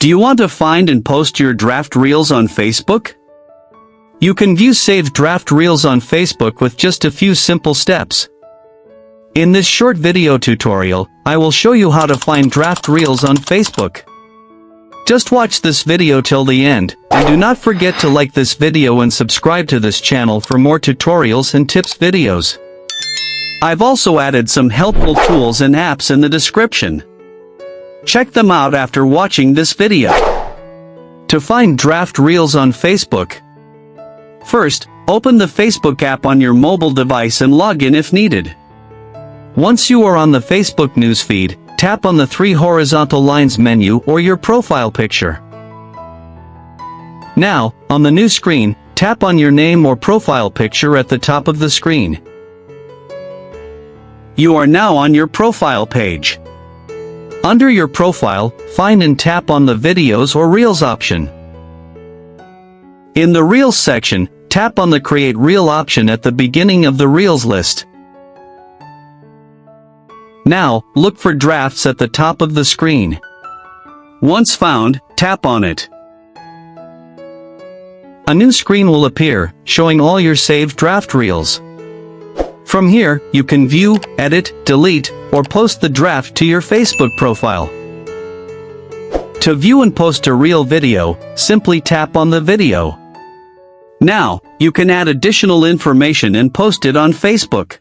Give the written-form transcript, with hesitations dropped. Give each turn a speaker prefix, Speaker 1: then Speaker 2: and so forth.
Speaker 1: Do you want to find and post your draft reels on Facebook? You can view saved draft reels on Facebook with just a few simple steps. In this short video tutorial, I will show you how to find draft reels on Facebook. Just watch this video till the end, and do not forget to like this video and subscribe to this channel for more tutorials and tips videos. I've also added some helpful tools and apps in the description. Check them out after watching this video. To find draft reels on Facebook, first, open the Facebook app on your mobile device and log in if needed. Once you are on the Facebook newsfeed, tap on the three horizontal lines menu or your profile picture. Now, on the new screen, tap on your name or profile picture at the top of the screen. You are now on your profile page. Under your profile, find and tap on the Videos or Reels option. In the Reels section, tap on the Create Reel option at the beginning of the Reels list. Now, look for drafts at the top of the screen. Once found, tap on it. A new screen will appear, showing all your saved draft reels. From here, you can view, edit, delete, or post the draft to your Facebook profile. To view and post a reel video, simply tap on the video. Now, you can add additional information and post it on Facebook.